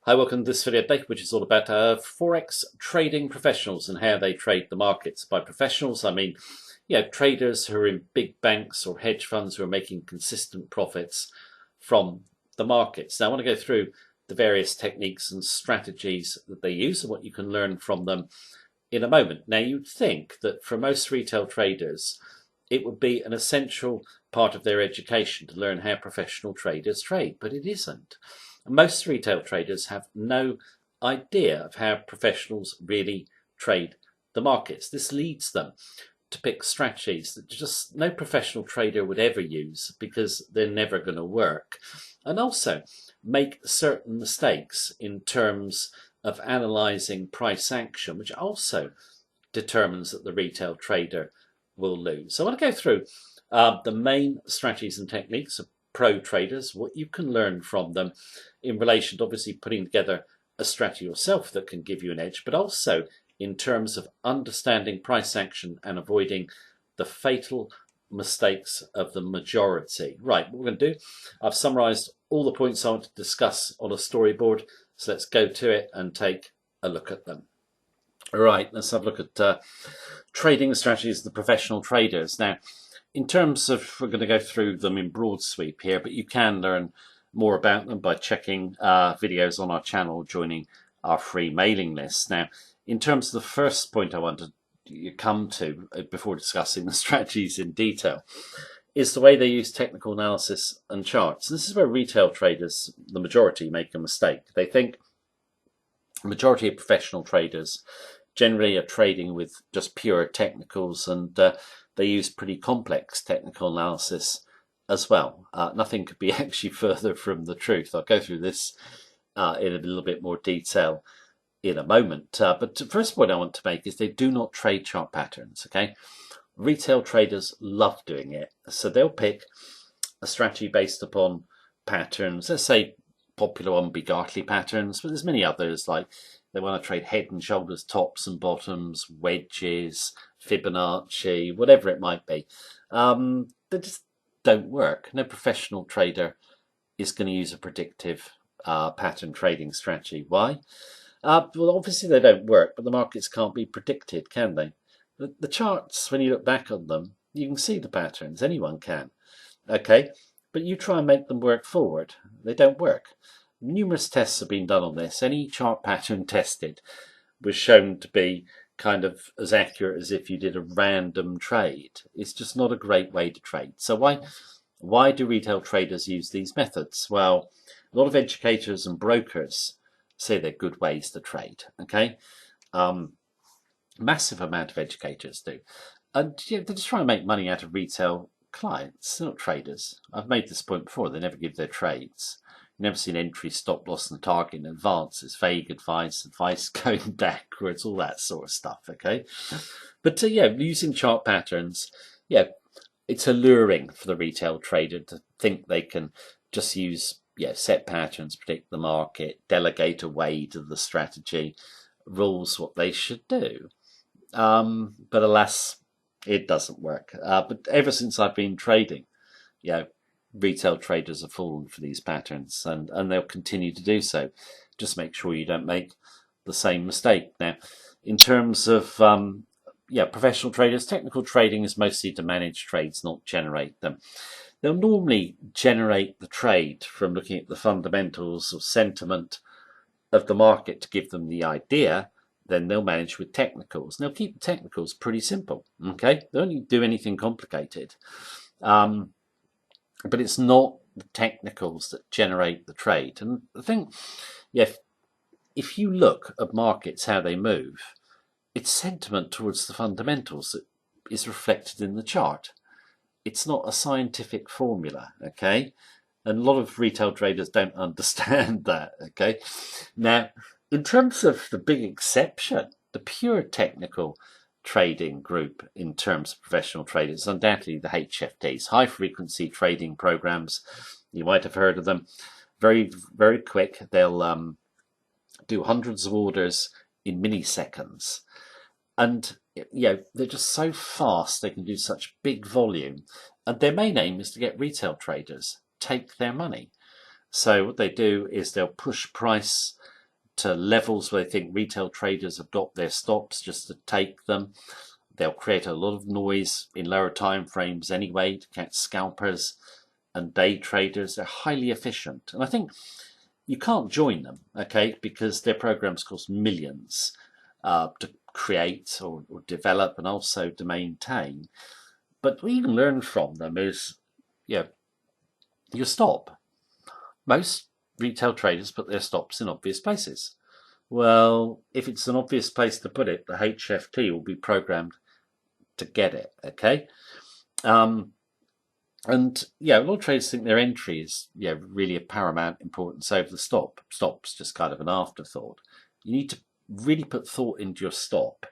Hi, welcome to this video today, which is all about Forex trading professionals and how they trade the markets. By professionals, I mean, traders who are in big banks or hedge funds who are making consistent profits from the markets. Now, I want to go through the various techniques and strategies that they use and what you can learn from them in a moment. Now, you'd think that for most retail traders, it would be an essential part of their education to learn how professional traders trade, but it isn't. Most retail traders have no idea of how professionals really trade the markets. This leads them to pick strategies that just no professional trader would ever use because they're never going to work, and also make certain mistakes in terms of analysing price action, which also determines that the retail trader will lose. So I want to go through the main strategies and techniques of pro traders, what you can learn from them in relation to obviously putting together a strategy yourself that can give you an edge, but also in terms of understanding price action and avoiding the fatal mistakes of the majority. Right, what we're going to do, I've summarised all the points I want to discuss on a storyboard, so let's go to it and take a look at them. All right, let's have a look at trading strategies of the professional traders. Now, in terms of, we're going to go through them in broad sweep here, but you can learn more about them by checking videos on our channel, joining our free mailing list. Now, in terms of the first point I want to come to before discussing the strategies in detail, is the way they use technical analysis and charts. This is where retail traders, the majority, make a mistake. They think the majority of professional traders generally are trading with just pure technicals, and they use pretty complex technical analysis as well. Nothing could be actually further from the truth. I'll go through this in a little bit more detail in a moment. But the first point I want to make is they do not trade chart patterns. Okay, retail traders love doing it, so they'll pick a strategy based upon patterns. Let's say popular one would be Gartley patterns, but there's many others, like they want to trade head and shoulders, tops and bottoms, wedges, Fibonacci, whatever it might be. They just don't work. No professional trader is going to use a predictive pattern trading strategy. Why? Well, obviously they don't work, but the markets can't be predicted, can they? The charts, when you look back on them, you can see the patterns. Anyone can. Okay, but you try and make them work forward. They don't work. Numerous tests have been done on this. Any chart pattern tested was shown to be kind of as accurate as if you did a random trade. It's just not a great way to trade. So why do retail traders use these methods? Well, a lot of educators and brokers say they're good ways to trade. Okay, massive amount of educators do, and they just try and make money out of retail clients. They're not traders. I've made this point before. They never give their trades. Never seen entry, stop loss, and target in advance. It's vague advice going backwards, all that sort of stuff. Okay, but using chart patterns, it's alluring for the retail trader to think they can just use set patterns, predict the market, delegate away to the strategy, rules what they should do. But alas, it doesn't work. But ever since I've been trading, retail traders have fallen for these patterns, and they'll continue to do so. Just make sure you don't make the same mistake. Now, in terms of professional traders, technical trading is mostly to manage trades, not generate them. They'll normally generate the trade from looking at the fundamentals or sentiment of the market to give them the idea. Then they'll manage with technicals. And they'll keep the technicals pretty simple. Okay, they don't do anything complicated. But it's not the technicals that generate the trade. And I think, if you look at markets, how they move, it's sentiment towards the fundamentals that is reflected in the chart. It's not a scientific formula, okay? And a lot of retail traders don't understand that, okay? Now, in terms of the big exception, the pure technical trading group in terms of professional traders, undoubtedly the HFTs, high frequency trading programs. You might have heard of them. Very, very quick. They'll do hundreds of orders in milliseconds, and they're just so fast. They can do such big volume, and their main aim is to get retail traders take their money. So what they do is they'll push price levels where they think retail traders have got their stops just to take them. They'll create a lot of noise in lower time frames anyway to catch scalpers and day traders. They're highly efficient. And I think you can't join them, okay, because their programs cost millions to create or develop and also to maintain. But what you can learn from them is, your stop. Most retail traders put their stops in obvious places. Well, if it's an obvious place to put it, the HFT will be programmed to get it, okay? And a lot of traders think their entry is really of paramount importance over the stop. Stop's just kind of an afterthought. You need to really put thought into your stop,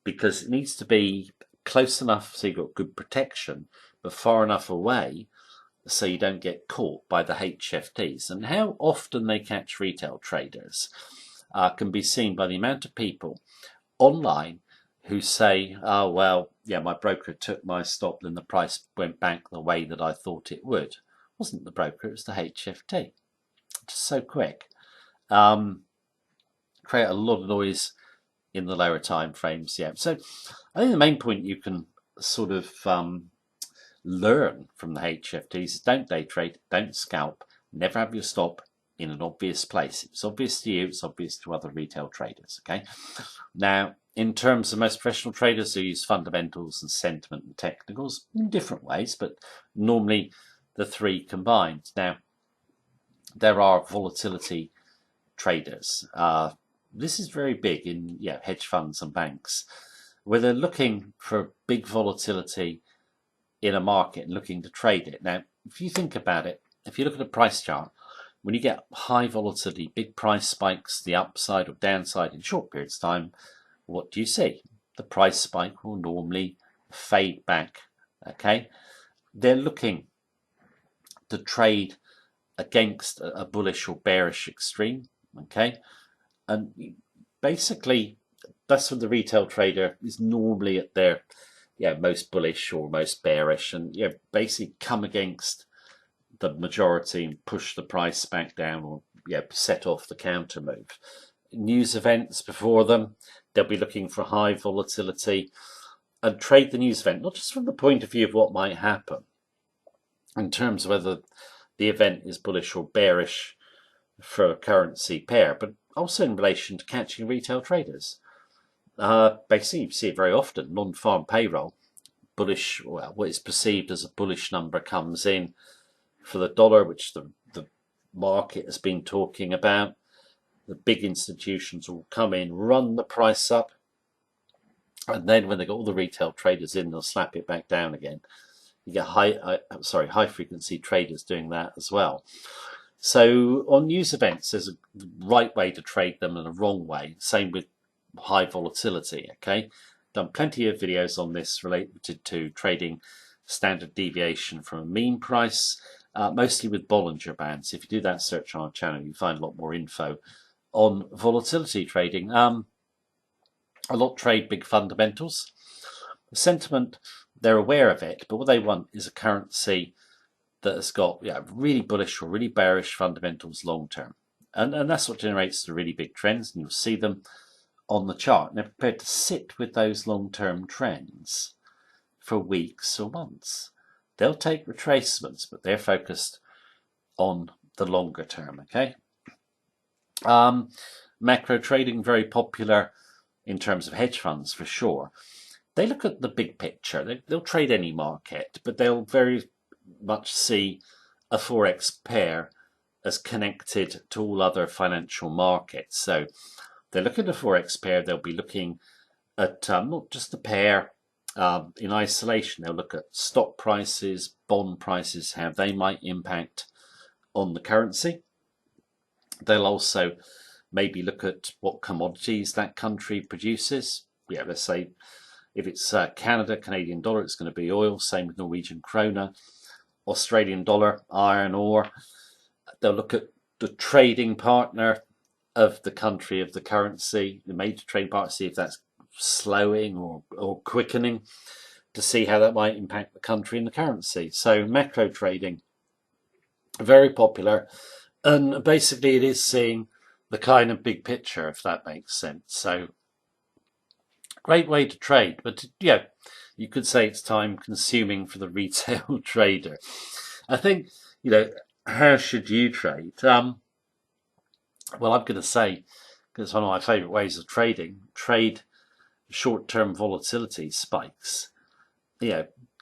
because it needs to be close enough so you've got good protection, but far enough away so you don't get caught by the HFTs. And how often they catch retail traders can be seen by the amount of people online who say, oh, well, my broker took my stop, then the price went back the way that I thought it would. It wasn't the broker, it was the HFT. Just so quick. Create a lot of noise in the lower time frames. So I think the main point you can sort of learn from the HFTs is don't day trade, don't scalp, never have your stop in an obvious place. If it's obvious to you, it's obvious to other retail traders, okay? Now, in terms of most professional traders, they use fundamentals and sentiment and technicals in different ways, but normally the three combined. Now, there are volatility traders. This is very big in hedge funds and banks, where they're looking for big volatility in a market and looking to trade it. Now, if you think about it, if you look at a price chart, when you get high volatility, big price spikes, the upside or downside in short periods of time, what do you see? The price spike will normally fade back, okay? They're looking to trade against a bullish or bearish extreme, okay? And basically, that's when the retail trader is normally at their most bullish or most bearish, and basically come against the majority and push the price back down, or set off the counter move. News events before them, they'll be looking for high volatility and trade the news event, not just from the point of view of what might happen in terms of whether the event is bullish or bearish for a currency pair, but also in relation to catching retail traders. Basically, you see it very often, non-farm payroll, bullish, well, what is perceived as a bullish number comes in for the dollar, which the market has been talking about. The big institutions will come in, run the price up, and then when they got all the retail traders in, they'll slap it back down again. You get high frequency traders doing that as well. So on news events, there's a right way to trade them and a wrong way. Same with high volatility, okay? Done plenty of videos on this related to trading standard deviation from a mean price, mostly with Bollinger Bands. If you do that search on our channel, you find a lot more info on volatility trading. A lot trade big fundamentals. The sentiment, they're aware of it, but what they want is a currency that has got really bullish or really bearish fundamentals long term. And that's what generates the really big trends, and you'll see them on the chart. And they're prepared to sit with those long-term trends for weeks or months. They'll take retracements, but they're focused on the longer term, okay? Macro trading, very popular in terms of hedge funds for sure. They look at the big picture. They'll trade any market, but they'll very much see a Forex pair as connected to all other financial markets. So they look at a Forex pair, they'll be looking at not just the pair in isolation. They'll look at stock prices, bond prices, how they might impact on the currency. They'll also maybe look at what commodities that country produces. Let's say if it's Canada, Canadian dollar, it's going to be oil. Same with Norwegian krona, Australian dollar, iron ore. They'll look at the trading partner of the country, of the currency, the major trading partner, see if that's slowing or quickening, to see how that might impact the country and the currency. So macro trading, very popular, and basically it is seeing the kind of big picture, if that makes sense. So great way to trade, but yeah, you could say it's time consuming for the retail trader. I think, how should you trade? Well, I'm going to say, because it's one of my favorite ways of trading, trade short-term volatility spikes,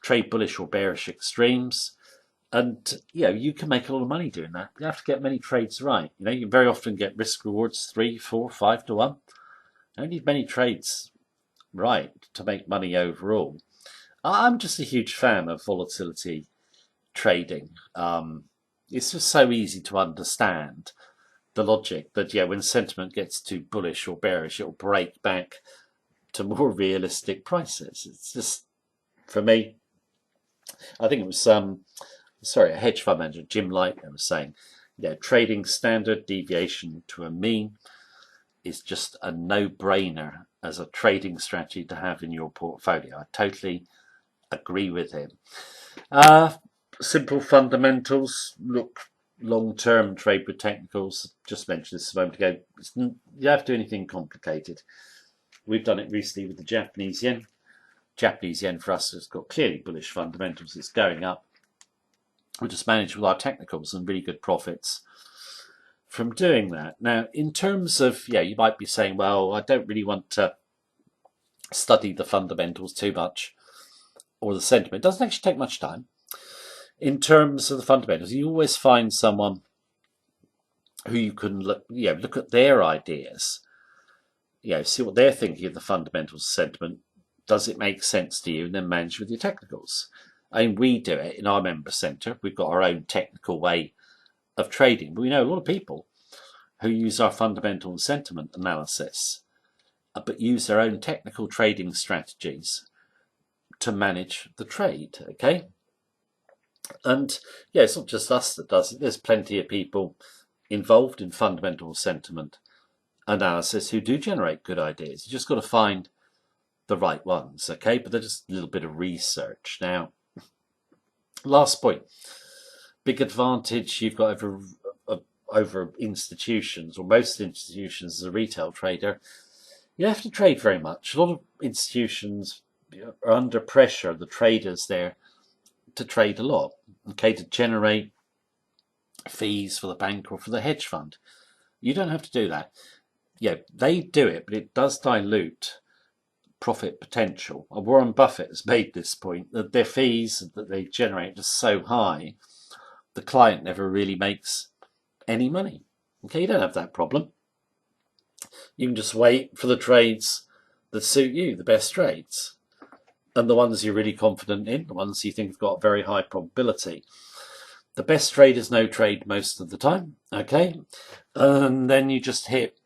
trade bullish or bearish extremes. And, you can make a lot of money doing that. You have to get many trades right. You very often get risk rewards 3, 4, 5 to 1. You don't need many trades right to make money overall. I'm just a huge fan of volatility trading. It's just so easy to understand the logic that, when sentiment gets too bullish or bearish, it'll break back to more realistic prices. It's just, for me, I think it was a hedge fund manager, Jim Lightner, was saying, trading standard deviation to a mean is just a no-brainer as a trading strategy to have in your portfolio. I totally agree with him. Simple fundamentals. Look, long-term trade with technicals. Just mentioned this a moment ago. You don't have to do anything complicated. We've done it recently with the Japanese yen. Japanese yen for us has got clearly bullish fundamentals. It's going up. We just managed with our technicals and really good profits from doing that. Now, in terms of, you might be saying, well, I don't really want to study the fundamentals too much or the sentiment. It doesn't actually take much time. In terms of the fundamentals, you always find someone who you can look at their ideas, see what they're thinking of the fundamentals sentiment. Does it make sense to you? And then manage with your technicals. I mean, we do it in our member centre. We've got our own technical way of trading. But we know a lot of people who use our fundamental and sentiment analysis, but use their own technical trading strategies to manage the trade, okay? And it's not just us that does it. There's plenty of people involved in fundamental sentiment analysis who do generate good ideas. You just got to find the right ones, okay? But they're just a little bit of research. Now, last point, big advantage you've got over institutions, or most institutions as a retail trader. You don't have to trade very much. A lot of institutions are under pressure, the traders there, to trade a lot, okay, to generate fees for the bank or for the hedge fund. You don't have to do that. They do it, but it does dilute profit potential. Warren Buffett has made this point, that their fees that they generate are so high, the client never really makes any money. Okay, you don't have that problem. You can just wait for the trades that suit you, the best trades, and the ones you're really confident in, the ones you think have got very high probability. The best trade is no trade most of the time, okay? And then you just hit,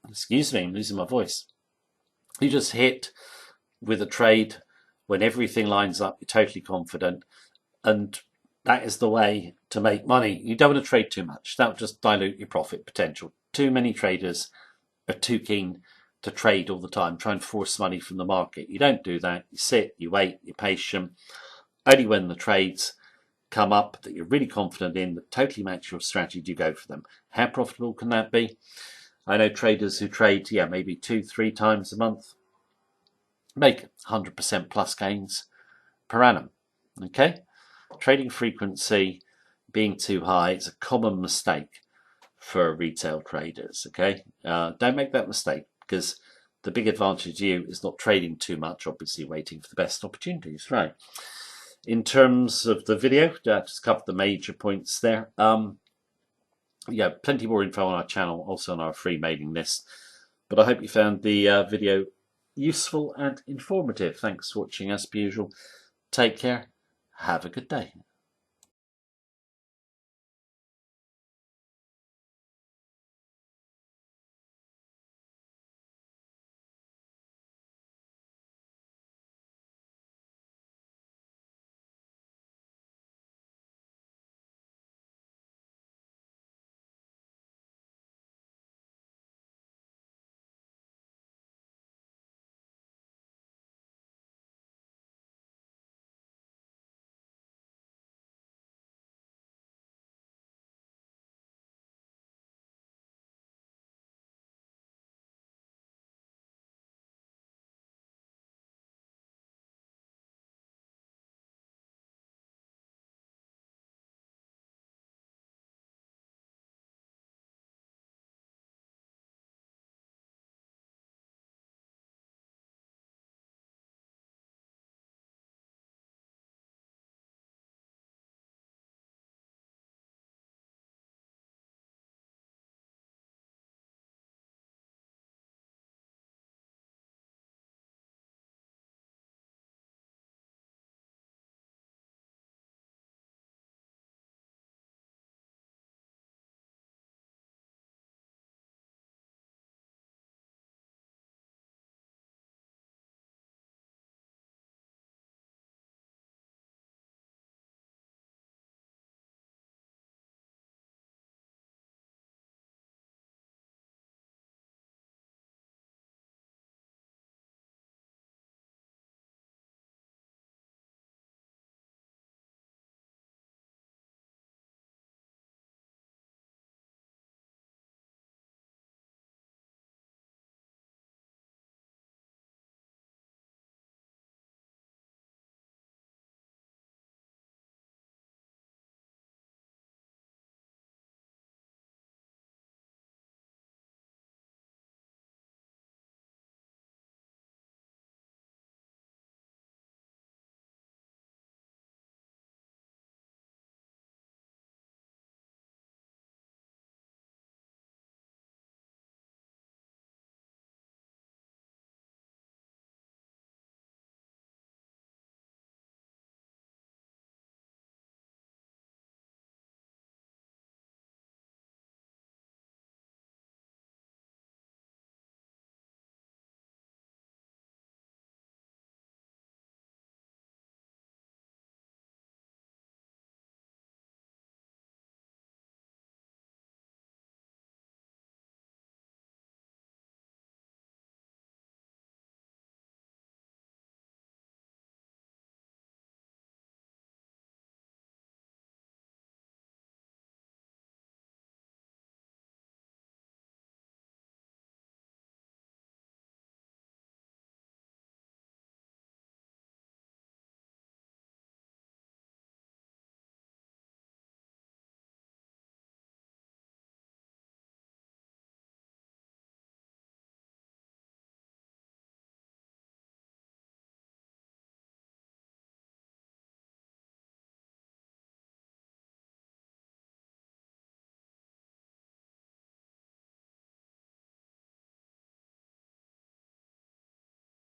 excuse me, I'm losing my voice. You just hit with a trade when everything lines up, you're totally confident, and that is the way to make money. You don't want to trade too much. That will just dilute your profit potential. Too many traders are too keen to trade all the time, try and force money from the market. You don't do that. You sit, you wait, you're patient. Only when the trades come up that you're really confident in, that totally match your strategy, do you go for them. How profitable can that be? I know traders who trade, maybe 2-3 times a month, make 100% plus gains per annum. Okay? Trading frequency being too high is a common mistake for retail traders. Okay? Don't make that mistake, because the big advantage to you is not trading too much, obviously waiting for the best opportunities. Right. In terms of the video, I just covered the major points there. Plenty more info on our channel, also on our free mailing list. But I hope you found the video useful and informative. Thanks for watching as per usual. Take care. Have a good day.